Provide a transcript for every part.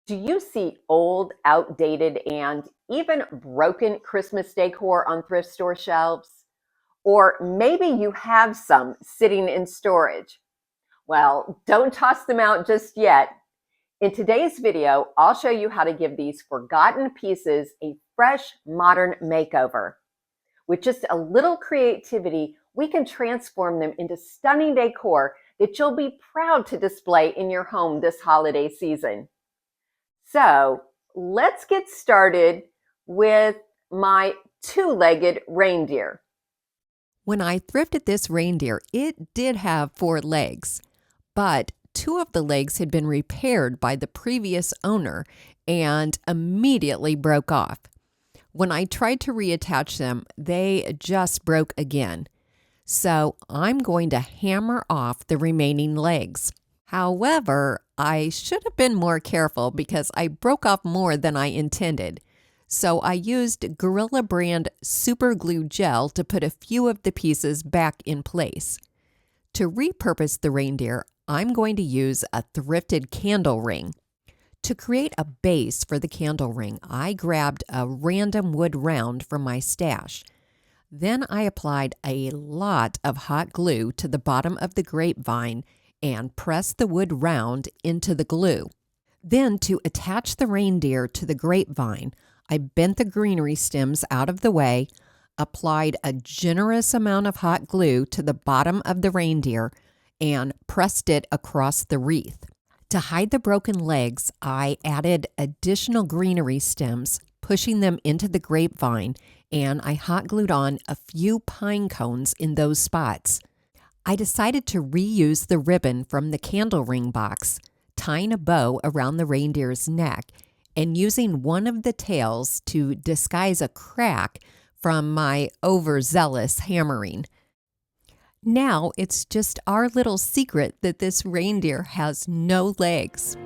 Do you see old, outdated, and even broken Christmas decor on thrift store shelves? Or maybe you have some sitting in storage. Well, don't toss them out just yet. In today's video, I'll show you how to give these forgotten pieces a fresh, modern makeover. With just a little creativity, we can transform them into stunning decor that you'll be proud to display in your home this holiday season. So let's get started with my two-legged reindeer. When I thrifted this reindeer, it did have 4 legs, but 2 of the legs had been repaired by the previous owner and immediately broke off. When I tried to reattach them, they just broke again. So I'm going to hammer off the remaining legs. However, I should have been more careful because I broke off more than I intended. So I used Gorilla brand super glue gel to put a few of the pieces back in place. To repurpose the reindeer, I'm going to use a thrifted candle ring. To create a base for the candle ring, I grabbed a random wood round from my stash. Then I applied a lot of hot glue to the bottom of the grapevine and pressed the wood round into the glue. Then, to attach the reindeer to the grapevine, I bent the greenery stems out of the way, applied a generous amount of hot glue to the bottom of the reindeer, and pressed it across the wreath. To hide the broken legs, I added additional greenery stems, pushing them into the grapevine, and I hot glued on a few pine cones in those spots. I decided to reuse the ribbon from the candle ring box, tying a bow around the reindeer's neck and using one of the tails to disguise a crack from my overzealous hammering. Now it's just our little secret that this reindeer has no legs.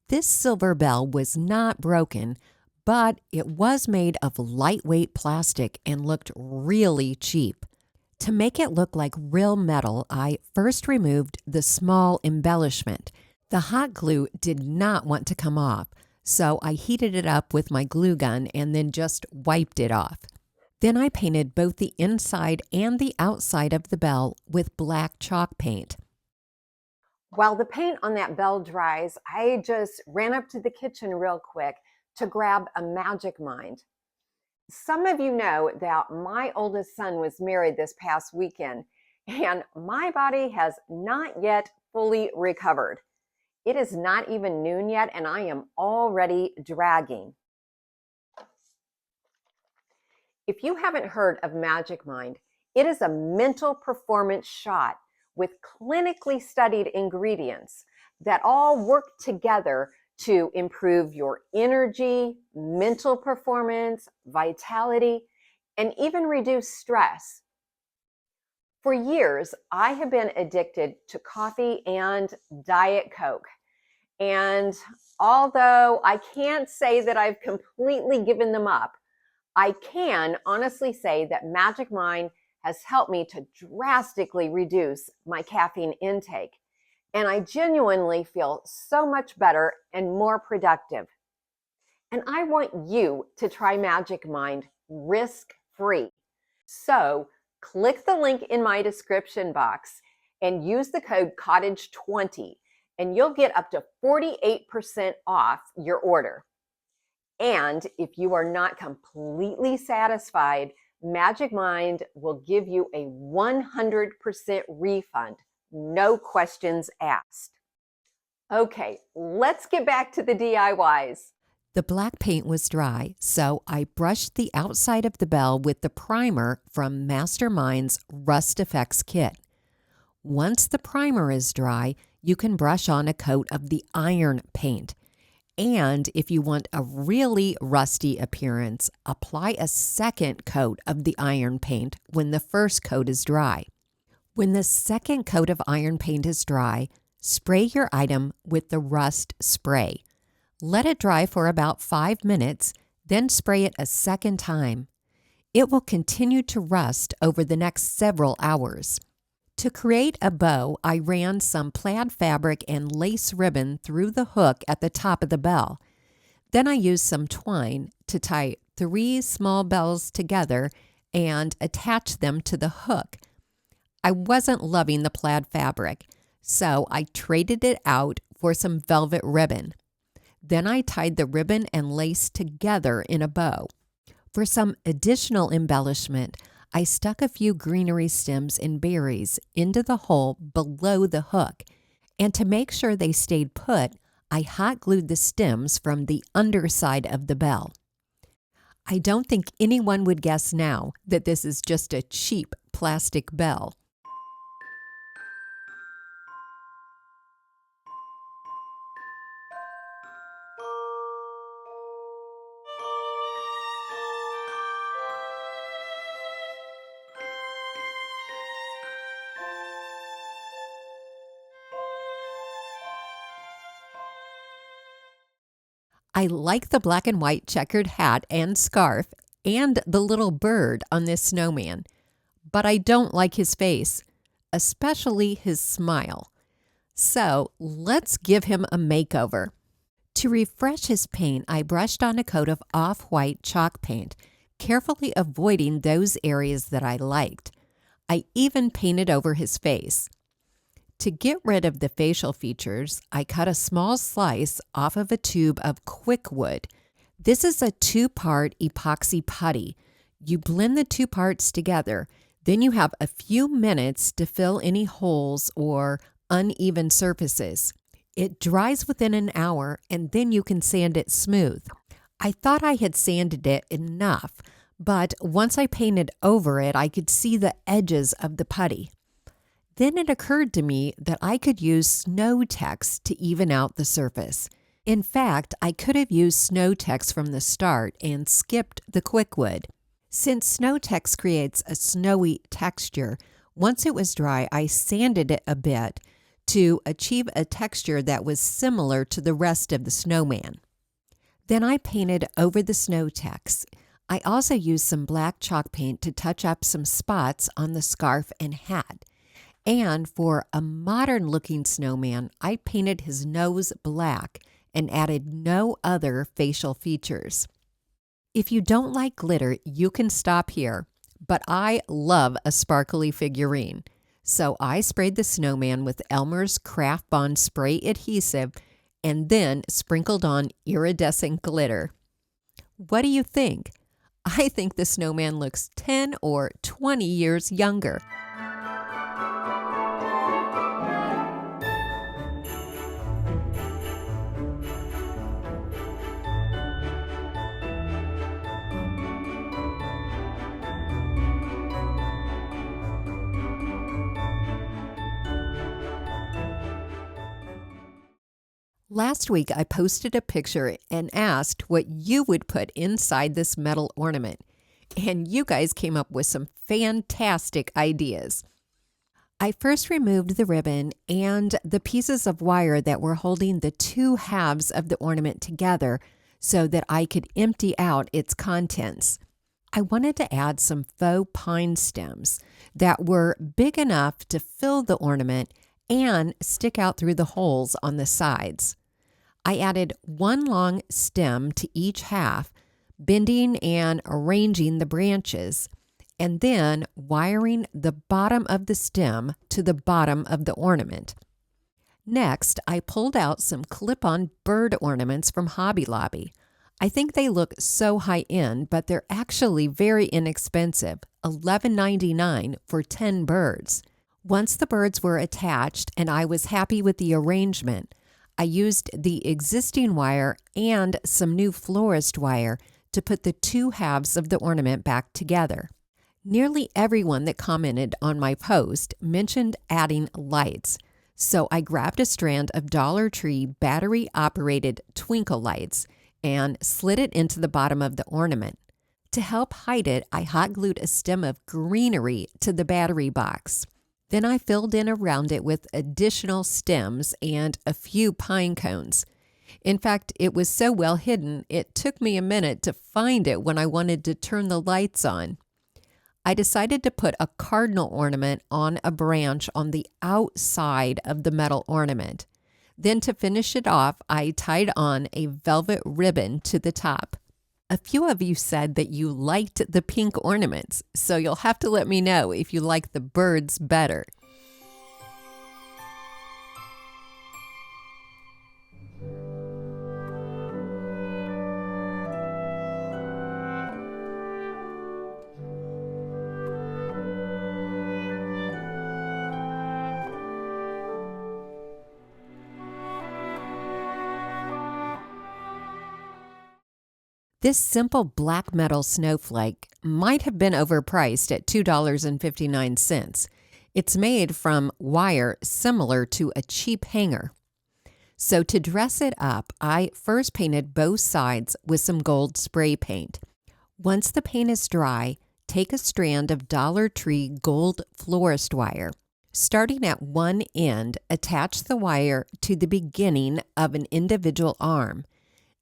This silver bell was not broken, but it was made of lightweight plastic and looked really cheap. To make it look like real metal, I first removed the small embellishment. The hot glue did not want to come off, so I heated it up with my glue gun and then just wiped it off. Then I painted both the inside and the outside of the bell with black chalk paint. While the paint on that bell dries, I just ran up to the kitchen real quick to grab a Magic Mind. Some of you know that my oldest son was married this past weekend, and my body has not yet fully recovered. It is not even noon yet, and I am already dragging. If you haven't heard of Magic Mind, it is a mental performance shot with clinically studied ingredients that all work together to improve your energy, mental performance, vitality, and even reduce stress. For years, I have been addicted to coffee and Diet Coke. And although I can't say that I've completely given them up, I can honestly say that Magic Mind has helped me to drastically reduce my caffeine intake. And I genuinely feel so much better and more productive. And I want you to try Magic Mind risk-free. So click the link in my description box and use the code COTTAGE20 and you'll get up to 48% off your order. And if you are not completely satisfied, Magic Mind will give you a 100% refund, no questions asked. Okay, let's get back to the DIYs. The black paint was dry, so I brushed the outside of the bell with the primer from Mastermind's Rust Effects kit. Once the primer is dry, you can brush on a coat of the iron paint. And if you want a really rusty appearance, apply a second coat of the iron paint when the first coat is dry. When the second coat of iron paint is dry, Spray your item with the rust spray. Let it dry for about 5 minutes, then spray it a second time. It will continue to rust over the next several hours. To create a bow, I ran some plaid fabric and lace ribbon through the hook at the top of the bell. Then I used some twine to tie 3 small bells together and attach them to the hook. I wasn't loving the plaid fabric, so I traded it out for some velvet ribbon. Then I tied the ribbon and lace together in a bow. For some additional embellishment, I stuck a few greenery stems and berries into the hole below the hook, and to make sure they stayed put, I hot glued the stems from the underside of the bell. I don't think anyone would guess now that this is just a cheap plastic bell. I like the black and white checkered hat and scarf and the little bird on this snowman, but I don't like his face, especially his smile. So let's give him a makeover. To refresh his paint, I brushed on a coat of off-white chalk paint, carefully avoiding those areas that I liked. I even painted over his face. To get rid of the facial features, I cut a small slice off of a tube of quick wood. This is a 2-part epoxy putty. You blend the 2 parts together, then you have a few minutes to fill any holes or uneven surfaces. It dries within an hour, and then you can sand it smooth. I thought I had sanded it enough, but once I painted over it, I could see the edges of the putty. Then it occurred to me that I could use snow text to even out the surface. In fact, I could have used snow text from the start and skipped the quick wood. Since snow text creates a snowy texture, once it was dry, I sanded it a bit to achieve a texture that was similar to the rest of the snowman. Then I painted over the snow text. I also used some black chalk paint to touch up some spots on the scarf and hat. And for a modern-looking snowman, I painted his nose black and added no other facial features. If you don't like glitter, you can stop here, but I love a sparkly figurine. So I sprayed the snowman with Elmer's Craft Bond spray adhesive and then sprinkled on iridescent glitter. What do you think? I think the snowman looks 10 or 20 years younger. Last week, I posted a picture and asked what you would put inside this metal ornament, and you guys came up with some fantastic ideas. I first removed the ribbon and the pieces of wire that were holding the 2 halves of the ornament together so that I could empty out its contents. I wanted to add some faux pine stems that were big enough to fill the ornament and stick out through the holes on the sides. I added 1 long stem to each half, bending and arranging the branches, and then wiring the bottom of the stem to the bottom of the ornament. Next, I pulled out some clip-on bird ornaments from Hobby Lobby. I think they look so high-end, but they're actually very inexpensive, $11.99 for 10 birds. Once the birds were attached and I was happy with the arrangement, I used the existing wire and some new florist wire to put the 2 halves of the ornament back together. Nearly everyone that commented on my post mentioned adding lights, so I grabbed a strand of Dollar Tree battery-operated twinkle lights and slid it into the bottom of the ornament. To help hide it, I hot glued a stem of greenery to the battery box. Then I filled in around it with additional stems and a few pine cones. In fact, it was so well hidden, it took me a minute to find it when I wanted to turn the lights on. I decided to put a cardinal ornament on a branch on the outside of the metal ornament. Then to finish it off, I tied on a velvet ribbon to the top. A few of you said that you liked the pink ornaments, so you'll have to let me know if you like the birds better. This simple black metal snowflake might have been overpriced at $2.59. It's made from wire similar to a cheap hanger. So to dress it up, I first painted both sides with some gold spray paint. Once the paint is dry, take a strand of Dollar Tree gold florist wire. Starting at one end, attach the wire to the beginning of an individual arm.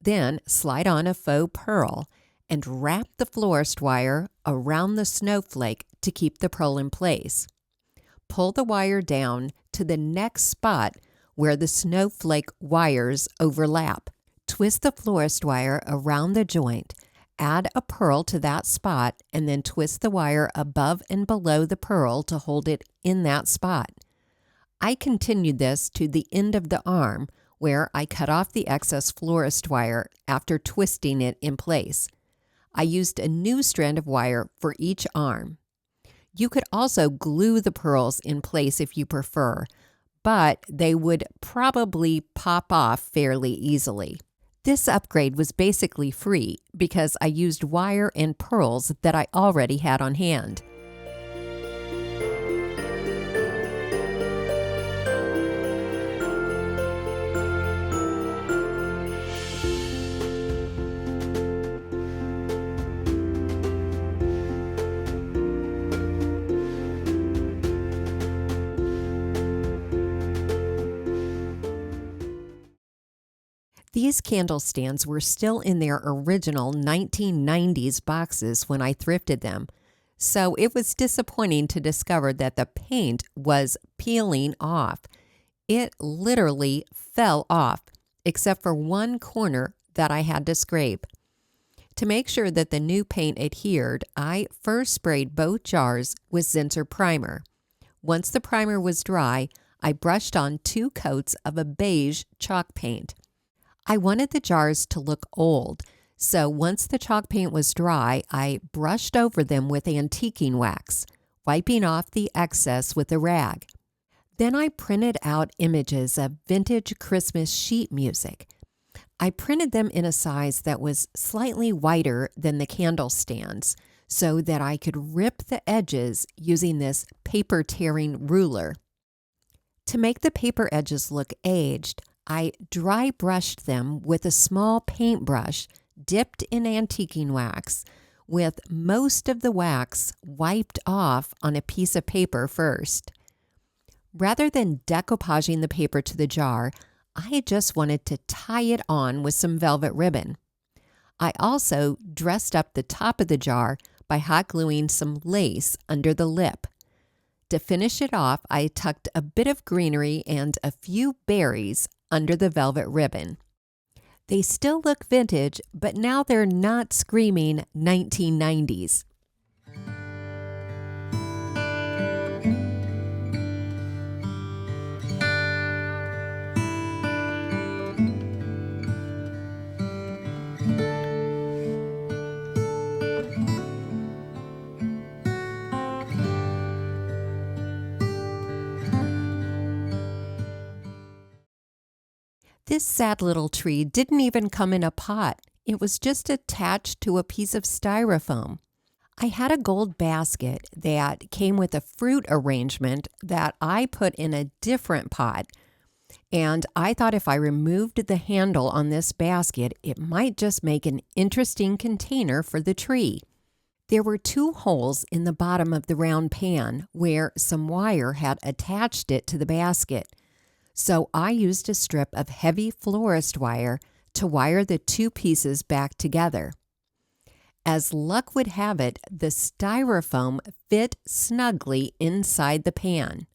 Then slide on a faux pearl and wrap the florist wire around the snowflake to keep the pearl in place. Pull the wire down to the next spot where the snowflake wires overlap. Twist the florist wire around the joint, add a pearl to that spot, and then twist the wire above and below the pearl to hold it in that spot. I continued this to the end of the arm, where I cut off the excess florist wire after twisting it in place. I used a new strand of wire for each arm. You could also glue the pearls in place if you prefer, but they would probably pop off fairly easily. This upgrade was basically free because I used wire and pearls that I already had on hand. These candle stands were still in their original 1990s boxes when I thrifted them, so it was disappointing to discover that the paint was peeling off. It literally fell off, except for one corner that I had to scrape. To make sure that the new paint adhered, I first sprayed both jars with Zinsser primer. Once the primer was dry, I brushed on 2 coats of a beige chalk paint. I wanted the jars to look old, so once the chalk paint was dry, I brushed over them with antiquing wax, wiping off the excess with a rag. Then I printed out images of vintage Christmas sheet music. I printed them in a size that was slightly wider than the candle stands, so that I could rip the edges using this paper tearing ruler. To make the paper edges look aged, I dry brushed them with a small paintbrush dipped in antiquing wax, with most of the wax wiped off on a piece of paper first. Rather than decoupaging the paper to the jar, I just wanted to tie it on with some velvet ribbon. I also dressed up the top of the jar by hot gluing some lace under the lip. To finish it off, I tucked a bit of greenery and a few berries under the velvet ribbon. They still look vintage, but now they're not screaming 1990s. This sad little tree didn't even come in a pot. It was just attached to a piece of styrofoam. I had a gold basket that came with a fruit arrangement that I put in a different pot, and I thought if I removed the handle on this basket, it might just make an interesting container for the tree. There were 2 holes in the bottom of the round pan where some wire had attached it to the basket. So I used a strip of heavy florist wire to wire the 2 pieces back together. As luck would have it, the styrofoam fit snugly inside the pan.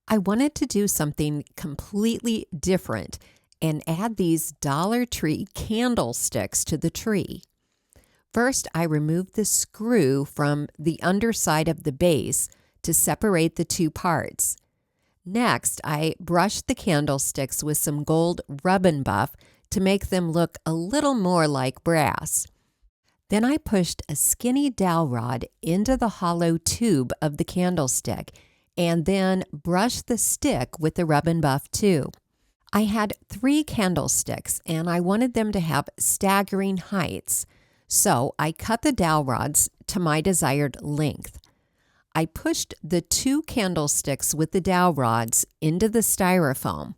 I wanted to do something completely different and add these Dollar Tree candlesticks to the tree. First, I removed the screw from the underside of the base to separate the 2 parts. Next, I brushed the candlesticks with some gold rub and buff to make them look a little more like brass. Then I pushed a skinny dowel rod into the hollow tube of the candlestick and then brushed the stick with the rub and buff too. I had 3 candlesticks and I wanted them to have staggering heights, so I cut the dowel rods to my desired length. I pushed the 2 candlesticks with the dowel rods into the styrofoam.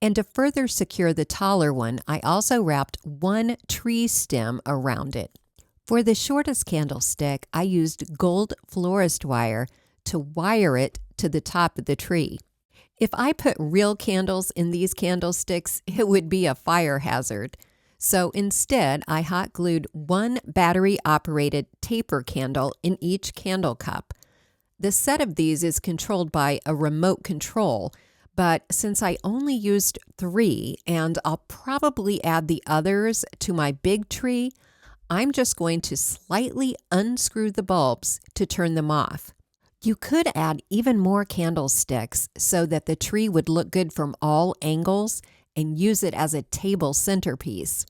And to further secure the taller one, I also wrapped 1 tree stem around it. For the shortest candlestick, I used gold florist wire to wire it to the top of the tree. If I put real candles in these candlesticks, it would be a fire hazard. So instead, I hot glued 1 battery-operated taper candle in each candle cup. The set of these is controlled by a remote control, but since I only used 3 and I'll probably add the others to my big tree, I'm just going to slightly unscrew the bulbs to turn them off. You could add even more candlesticks so that the tree would look good from all angles and use it as a table centerpiece.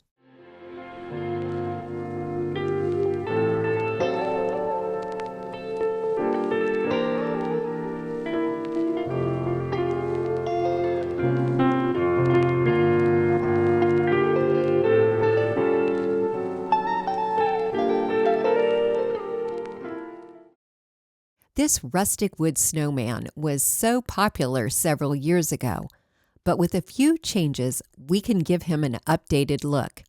This rustic wood snowman was so popular several years ago, but with a few changes, we can give him an updated look.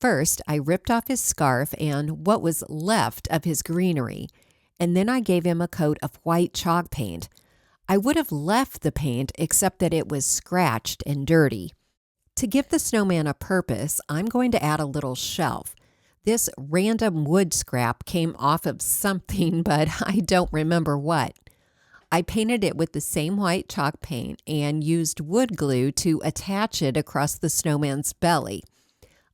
First, I ripped off his scarf and what was left of his greenery, and then I gave him a coat of white chalk paint. I would have left the paint except that it was scratched and dirty. To give the snowman a purpose, I'm going to add a little shelf. This random wood scrap came off of something, but I don't remember what. I painted it with the same white chalk paint and used wood glue to attach it across the snowman's belly.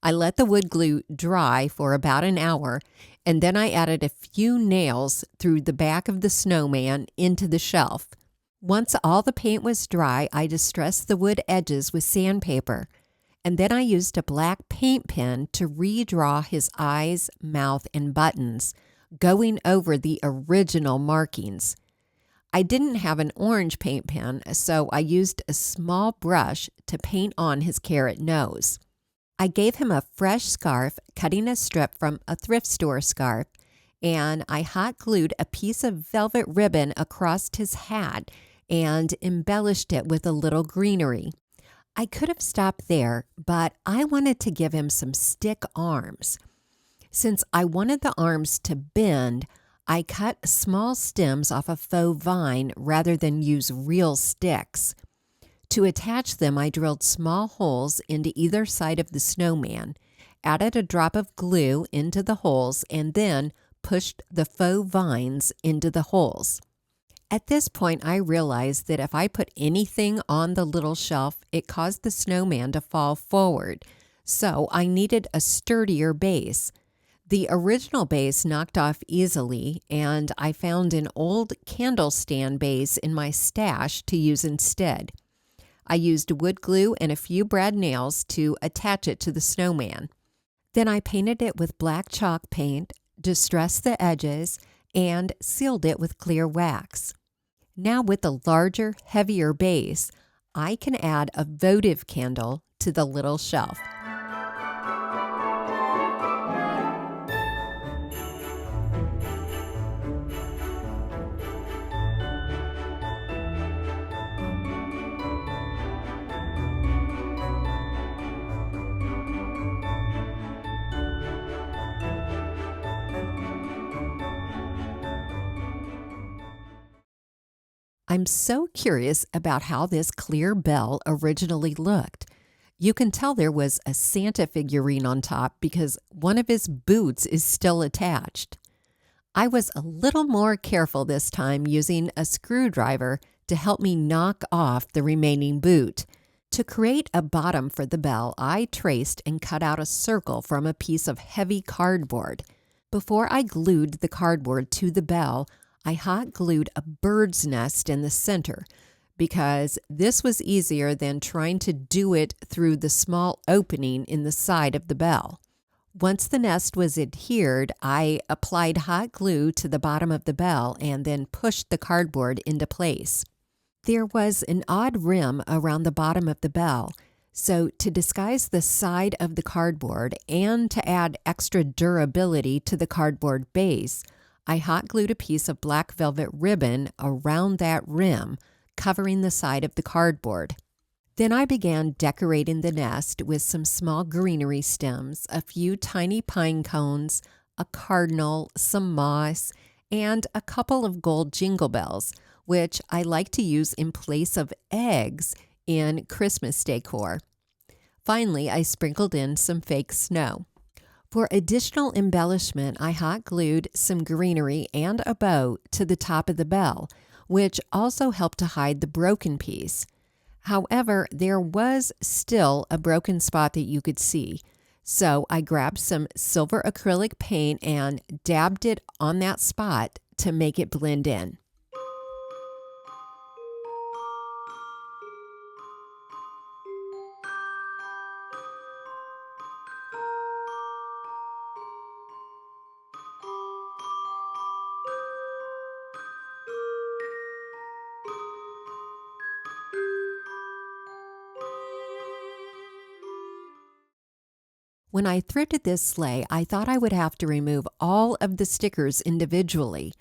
I let the wood glue dry for about an hour, and then I added a few nails through the back of the snowman into the shelf. Once all the paint was dry, I distressed the wood edges with sandpaper. And then I used a black paint pen to redraw his eyes, mouth, and buttons, going over the original markings. I didn't have an orange paint pen, so I used a small brush to paint on his carrot nose. I gave him a fresh scarf, cutting a strip from a thrift store scarf, and I hot glued a piece of velvet ribbon across his hat and embellished it with a little greenery. I could have stopped there, but I wanted to give him some stick arms. Since I wanted the arms to bend, I cut small stems off a faux vine rather than use real sticks. To attach them, I drilled small holes into either side of the snowman, added a drop of glue into the holes, and then pushed the faux vines into the holes. At this point, I realized that if I put anything on the little shelf, it caused the snowman to fall forward, so I needed a sturdier base. The original base knocked off easily, and I found an old candle stand base in my stash to use instead. I used wood glue and a few brad nails to attach it to the snowman. Then I painted it with black chalk paint, distressed the edges, and sealed it with clear wax. Now with a larger, heavier base, I can add a votive candle to the little shelf. I'm so curious about how this clear bell originally looked. You can tell there was a Santa figurine on top because one of his boots is still attached. I was a little more careful this time, using a screwdriver to help me knock off the remaining boot. To create a bottom for the bell, I traced and cut out a circle from a piece of heavy cardboard. Before I glued the cardboard to the bell, I hot glued a bird's nest in the center because this was easier than trying to do it through the small opening in the side of the bell. Once the nest was adhered, I applied hot glue to the bottom of the bell and then pushed the cardboard into place. There was an odd rim around the bottom of the bell, so to disguise the side of the cardboard and to add extra durability to the cardboard base, I hot glued a piece of black velvet ribbon around that rim, covering the side of the cardboard. Then I began decorating the nest with some small greenery stems, a few tiny pine cones, a cardinal, some moss, and a couple of gold jingle bells, which I like to use in place of eggs in Christmas decor. Finally, I sprinkled in some fake snow. For additional embellishment, I hot glued some greenery and a bow to the top of the bell, which also helped to hide the broken piece. However, there was still a broken spot that you could see, so I grabbed some silver acrylic paint and dabbed it on that spot to make it blend in. When I thrifted this sleigh, I thought I would have to remove all of the stickers individually,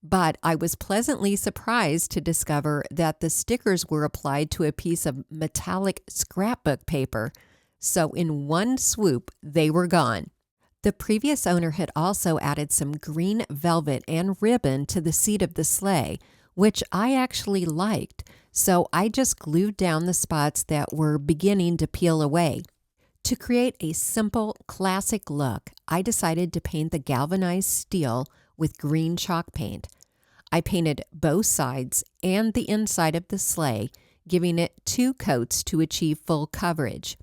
but I was pleasantly surprised to discover that the stickers were applied to a piece of metallic scrapbook paper, so in one swoop, they were gone. The previous owner had also added some green velvet and ribbon to the seat of the sleigh, which I actually liked, so I just glued down the spots that were beginning to peel away. To create a simple, classic look, I decided to paint the galvanized steel with green chalk paint. I painted both sides and the inside of the sleigh, giving it 2 coats to achieve full coverage.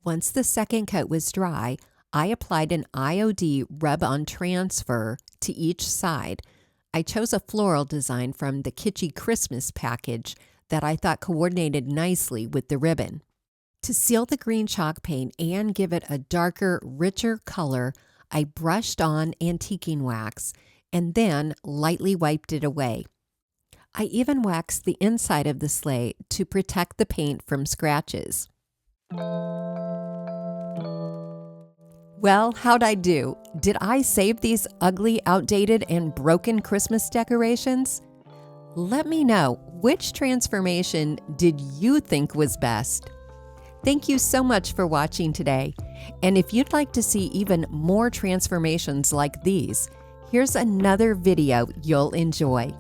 Once the second coat was dry, I applied an IOD rub-on transfer to each side. I chose a floral design from the Kitschy Christmas package that I thought coordinated nicely with the ribbon. To seal the green chalk paint and give it a darker, richer color, I brushed on antiquing wax and then lightly wiped it away. I even waxed the inside of the sleigh to protect the paint from scratches. Well, how'd I do? Did I save these ugly, outdated, and broken Christmas decorations? Let me know, which transformation did you think was best? Thank you so much for watching today. And if you'd like to see even more transformations like these, here's another video you'll enjoy.